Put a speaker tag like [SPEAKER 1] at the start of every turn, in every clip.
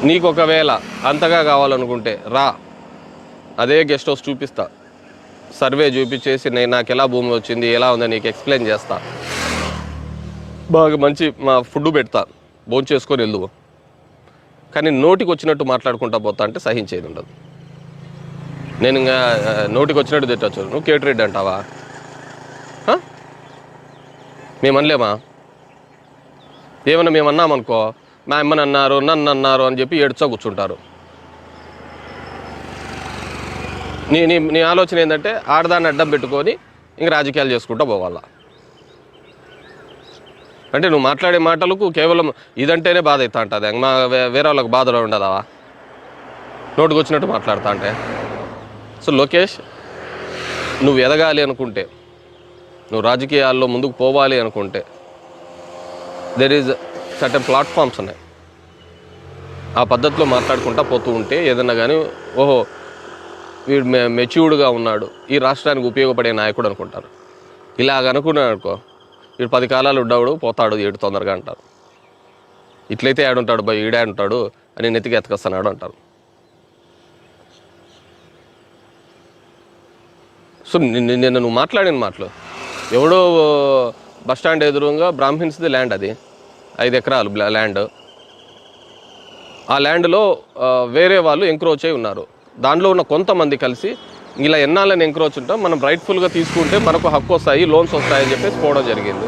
[SPEAKER 1] నీకు ఒకవేళ అంతగా కావాలనుకుంటే రా, అదే గెస్ట్ హౌస్ చూపిస్తా, సర్వే చూపించేసి నేను నాకు ఎలా భూమి వచ్చింది ఎలా ఉందో నీకు ఎక్స్ప్లెయిన్ చేస్తా, బాగా మంచి మా ఫుడ్ పెడతా, భోంచేసుకొని వెళ్ళు. కానీ నోటికి వచ్చినట్టు మాట్లాడుకుంటా పోతా అంటే సహించేది ఉండదు. నేను ఇంకా నోటికి వచ్చినట్టు తిట్టచ్చు. నువ్వు కేటరెడ్డి అంటావా? మేము అనలేమా? ఏమన్నా మేము అన్నామనుకో, మా అమ్మని అన్నారు నన్ను అన్నారు అని చెప్పి ఏడ్చా కూర్చుంటారు. నీ నీ నీ ఆలోచన ఏంటంటే ఆడదాన్ని అడ్డం పెట్టుకొని ఇంక రాజకీయాలు చేసుకుంటూ పోవాలా అంటే నువ్వు మాట్లాడే మాటలకు కేవలం ఇదంటేనే బాధ అవుతా ఉంటుంది. మా వేరే వాళ్ళకి బాధలో ఉండదా నోటికి వచ్చినట్టు మాట్లాడుతా అంటే? సో లోకేష్, నువ్వు ఎదగాలి అనుకుంటే, నువ్వు రాజకీయాల్లో ముందుకు పోవాలి అనుకుంటే దెర్ ఈజ్ సర్టన్ ప్లాట్ఫామ్స్ ఉన్నాయి. ఆ పద్ధతిలో మాట్లాడుకుంటా పోతూ ఉంటే ఏదన్నా కానీ ఓహో వీడు మెచ్యూర్డ్గా ఉన్నాడు, ఈ రాష్ట్రానికి ఉపయోగపడే నాయకుడు అనుకుంటారు. ఇలాగ అనుకున్నాడు అనుకో, వీడు 10 కాలాలు ఉండవుడు పోతాడు ఏడు తొందరగా అంటారు. ఇట్లయితే ఏడుంటాడు బై ఈడే ఉంటాడు అని నెత్తికి ఎతకొస్తున్నాడు అంటారు. సో నిన్న నువ్వు మాట్లాడిన మాటలు, ఎవడో బస్టాండ్ ఎదురుగా బ్రాహ్మిన్స్ది ల్యాండ్, అది 5 ఎకరాలు ల్యాండ్. ఆ ల్యాండ్లో వేరే వాళ్ళు ఎంక్రోచ్ అయి ఉన్నారు. దాంట్లో ఉన్న కొంతమంది కలిసి ఇలా ఎన్నాళ్ళని ఎంక్రోచ్ ఉంటాం, మనం రైట్ఫుల్గా తీసుకుంటే మనకు హక్కు వస్తాయి, లోన్స్ వస్తాయని చెప్పేసి పోవడం జరిగింది.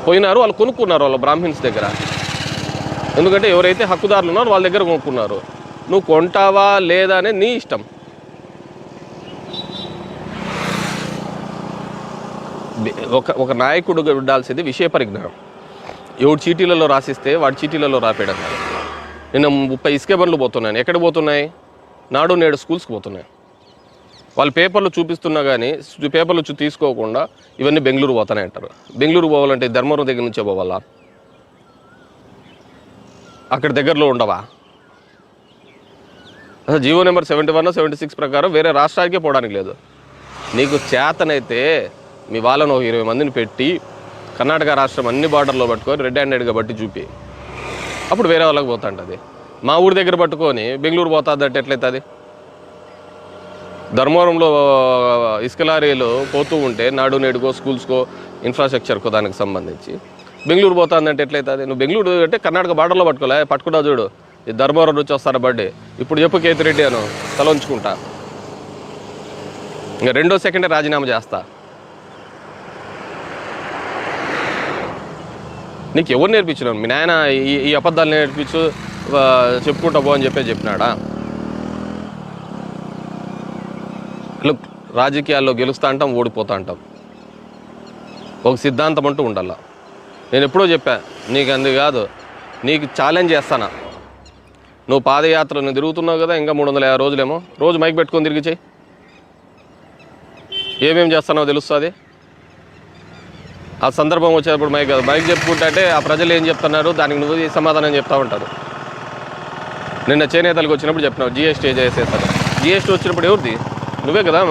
[SPEAKER 1] పోయినారు, వాళ్ళు కొనుక్కున్నారు వాళ్ళ బ్రాహ్మిన్స్ దగ్గర. ఎందుకంటే ఎవరైతే హక్కుదారులు ఉన్నారో వాళ్ళ దగ్గర కొనుక్కున్నారు. నువ్వు కొంటావా లేదా అనే నీ ఇష్టం. ఒక నాయకుడు ఉండాల్సింది విషయ పరిజ్ఞానం. ఎవడు చీటీలలో రాసిస్తే వాడి చీటీలలో రాపేయడం కాదు. నిన్న 30 ఇసుక బండ్లు పోతున్నాయి. ఎక్కడికి పోతున్నాయి? నాడు నేడు స్కూల్స్కి పోతున్నాయి. వాళ్ళు పేపర్లు చూపిస్తున్నా కానీ పేపర్లు తీసుకోకుండా ఇవన్నీ బెంగళూరు పోతానే అంటారు. బెంగళూరు పోవాలంటే ధర్మవరం దగ్గర నుంచే పోవాలా? అక్కడ దగ్గరలో ఉండవా? అసలు జీవో నెంబర్ 71, 76 ప్రకారం వేరే రాష్ట్రానికే పోవడానికి లేదు. నీకు చేతనైతే మీ వాళ్ళను 20 మందిని పెట్టి కర్ణాటక రాష్ట్రం అన్ని బార్డర్లో పట్టుకొని రెడ్ హ్యాండెడ్గా బట్టి చూపి అప్పుడు వేరే వాళ్ళకి పోతా ఉంటుంది. మా ఊరి దగ్గర పట్టుకొని బెంగళూరు పోతుందంటే ఎట్లయితుంది? ధర్మవరంలో ఇసుక లారీలు పోతూ ఉంటే నాడు నేడుకో స్కూల్స్కో ఇన్ఫ్రాస్ట్రక్చర్కో దానికి సంబంధించి బెంగళూరు పోతుందంటే ఎట్లయితుంది? నువ్వు బెంగళూరు అంటే కర్ణాటక బార్డర్లో పట్టుకున్నా చూడు, ఈ ధర్మవరం నుంచి వస్తారా బడ్డే. ఇప్పుడు చెప్పు కేతిరెడ్డి అను, తల ఉంచుకుంటా. ఇంకా 2వ సెకండే రాజీనామా చేస్తా. నీకు ఎవరు నేర్పించినావు? మీ నాయన ఈ అబద్ధాలు నేర్పించు చెప్పుకుంటా పో అని చెప్పినాడా? రాజకీయాల్లో గెలుస్తా అంటాం, ఓడిపోతా అంటాం. ఒక సిద్ధాంతం అంటూ ఉండాల. నేను ఎప్పుడో చెప్పా నీకు, అంది కాదు నీకు ఛాలెంజ్ చేస్తానా. నువ్వు పాదయాత్ర నువ్వు తిరుగుతున్నావు కదా, ఇంకా 350 రోజులేమో, రోజు మైక్ పెట్టుకొని తిరిగి చేయి. ఏమేమి చేస్తున్నావో తెలుస్తుంది. ఆ సందర్భం వచ్చేటప్పుడు మైక్ చెప్పుకుంటే ఆ ప్రజలు ఏం చెప్తున్నారు దానికి నువ్వు సమాధానం చెప్తా ఉంటారు. నిన్న చేనేతలకు వచ్చినప్పుడు చెప్పినావు జిఎస్టీ చేసేస్తారు. జిఎస్టీ వచ్చినప్పుడు ఎవరిది? నువ్వే కదా,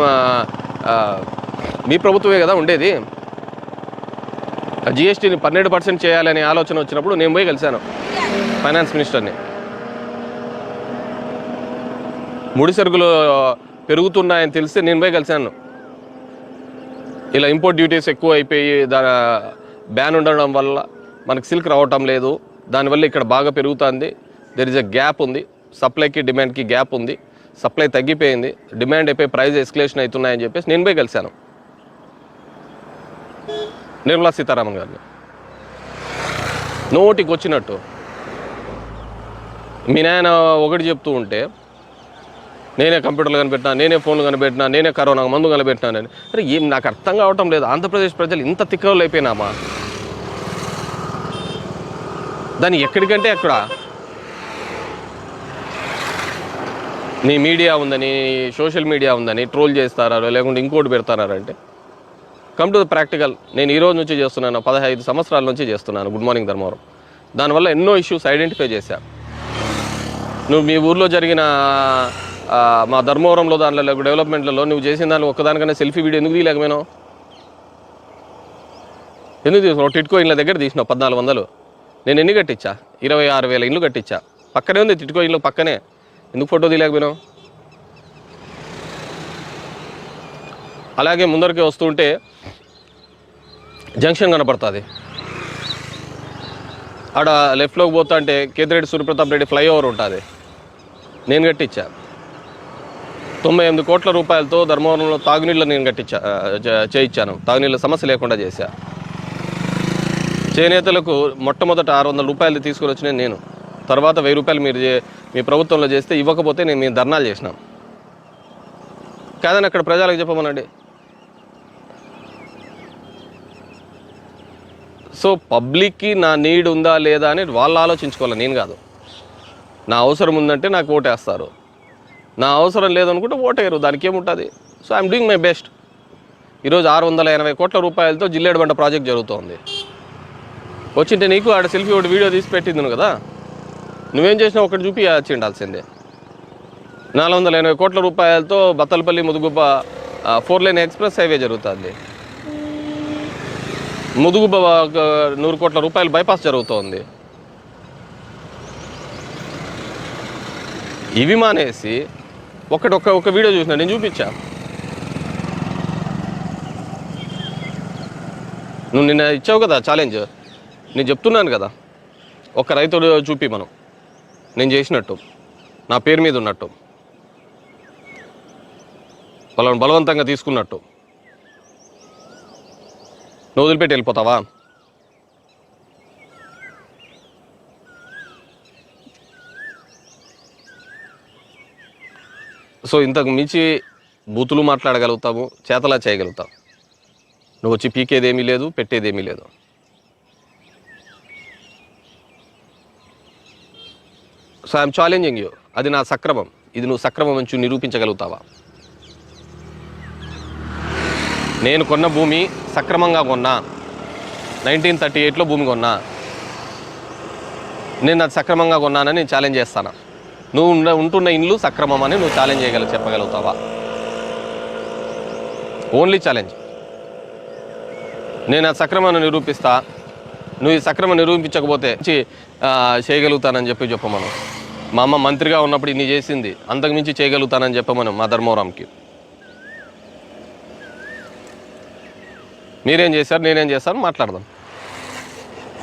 [SPEAKER 1] మీ ప్రభుత్వమే కదా ఉండేది. ఆ జిఎస్టీని 12% చేయాలనే ఆలోచన వచ్చినప్పుడు నేను పోయి కలిశాను ఫైనాన్స్ మినిస్టర్ని. ముడి సరుకులు పెరుగుతున్నాయని తెలిస్తే నేను పోయి కలిశాను. ఇలా ఇంపోర్ట్ డ్యూటీస్ ఎక్కువ అయిపోయి బ్యాన్ ఉండడం వల్ల మనకు సిల్క్ రావటం లేదు, దానివల్ల ఇక్కడ బాగా పెరుగుతుంది. దెర్ ఇస్ ఎ గ్యాప్ ఉంది, సప్లైకి డిమాండ్కి గ్యాప్ ఉంది. సప్లై తగ్గిపోయింది, డిమాండ్ అయిపోయి ప్రైస్ ఎస్కలేషన్ అవుతున్నాయని చెప్పేసి నేను పోయి కలిశాను నిర్మలా సీతారామన్ గారిని. నోటికి వచ్చినట్టు మీ నాయన ఒకటి చెప్తూ ఉంటే నేనే కంప్యూటర్లు కనిపెట్టినా, నేనే ఫోన్లు కనిపెట్టినా, నేనే కరోనా మందు కనిపెట్టినానని. అరే ఏం నాకు అర్థం కావటం లేదు. ఆంధ్రప్రదేశ్ ప్రజలు ఇంత తిక్కలు అయిపోయినామా? దాన్ని ఎక్కడికంటే అక్కడ నీ మీడియా ఉందని, సోషల్ మీడియా ఉందని ట్రోల్ చేస్తారా, లేకుంటే ఇంకోటి పెడతారంటే కమ్ టు ద ప్రాక్టికల్. నేను ఈ రోజు నుంచి చేస్తున్నాను, 15 సంవత్సరాల నుంచి చేస్తున్నాను గుడ్ మార్నింగ్ ధర్మవరం. దానివల్ల ఎన్నో ఇష్యూస్ ఐడెంటిఫై చేశా. నువ్వు మీ ఊర్లో జరిగిన మా ధర్మవరంలో దాంట్లో డెవలప్మెంట్లలో నువ్వు చేసిన దానిలో ఒక్కదానికన్నా సెల్ఫీ వీడియో ఎందుకు తీయలేకపోయినావు? ఎందుకు తీసుకున్నావు? టిట్కో ఇళ్ళ దగ్గర తీసినావు 1400. నేను ఎన్ని కట్టించా? 26,000 ఇల్లు కట్టించా. పక్కనే ఉంది తిట్టుకో ఇల్లు పక్కనే. ఎందుకు ఫోటో తీయలేకపోయినావు? అలాగే ముందరికి వస్తుంటే జంక్షన్ కనపడుతుంది. ఆడ లెఫ్ట్లోకి పోతా అంటే కేతిరెడ్డి సూర్యప్రతాప్ రెడ్డి ఫ్లైఓవర్ ఉంటుంది, నేను కట్టించా. 98 కోట్ల రూపాయలతో ధర్మవరంలో తాగునీళ్ళు నేను చేయించాను. తాగునీళ్ళ సమస్య లేకుండా చేశా. చేనేతలకు మొట్టమొదట 600 రూపాయలు తీసుకొని వచ్చిన నేను. తర్వాత 1000 రూపాయలు మీరు మీ ప్రభుత్వంలో చేస్తే ఇవ్వకపోతే మేము ధర్నాలు చేసినాం. కాదని అక్కడ ప్రజలకు చెప్పమనండి. సో పబ్లిక్కి నా నీడ్ ఉందా లేదా అని వాళ్ళు ఆలోచించుకోవాలి, నేను కాదు. నా అవసరం ఉందంటే నాకు ఓటేస్తారు, నా అవసరం లేదనుకుంటే ఓటేయరు, దానికి ఏముంటుంది. So I'm doing my best. ఈరోజు 680 కోట్ల రూపాయలతో జిల్లేడుబండ ప్రాజెక్ట్ జరుగుతోంది. వచ్చింటే నీకు ఆడ సెల్ఫీ ఒకటి వీడియో తీసి పెట్టింది కదా, నువ్వేం చేసినా ఒకటి చూపించి ఉండాల్సిందే. 480 కోట్ల రూపాయలతో Battalapalli Mudigubba 4 lane express highway జరుగుతుంది. ముదుగుబ్బ 100 కోట్ల రూపాయలు బైపాస్ జరుగుతోంది. ఇవి మానేసి ఒక వీడియో చూసినా, నేను చూపించా. నువ్వు నిన్న ఇచ్చావు కదా ఛాలెంజ్, నేను చెప్తున్నాను కదా, ఒక రైతుడు చూపి మనం నేను చేసినట్టు, నా పేరు మీద ఉన్నట్టు, వాళ్ళని బలవంతంగా తీసుకున్నట్టు. నువ్వు వదిలిపెట్టి వెళ్ళిపోతావా? సో ఇంతకు మించి బూతులు మాట్లాడగలుగుతాము, చేతలా చేయగలుగుతాము. నువ్వు వచ్చి పీకేదేమీ లేదు, పెట్టేదేమీ లేదు. So I'm challenging you. అది నా సక్రమం, ఇది నువ్వు సక్రమం నుంచి నిరూపించగలుగుతావా? నేను కొన్న భూమి సక్రమంగా కొన్నా, 1938లో భూమి కొన్నా, నేను అది సక్రమంగా కొన్నానని నేను ఛాలెంజ్ చేస్తాను. నువ్వు ఉంటున్న ఇల్లు సక్రమం అని నువ్వు ఛాలెంజ్ చెప్పగలుగుతావా? Only challenge. నేను అది సక్రమాన్ని నిరూపిస్తా, నువ్వు ఈ సక్రమం నిరూపించకపోతే చేయగలుగుతానని చెప్పమను. మా అమ్మ మంత్రిగా ఉన్నప్పుడు ఇన్ని చేసింది, అంతకుమించి చేయగలుగుతానని చెప్పమను మా ధర్మవరంకి. మీరేం చేశారు, నేనేం చేస్తాను మాట్లాడదాం.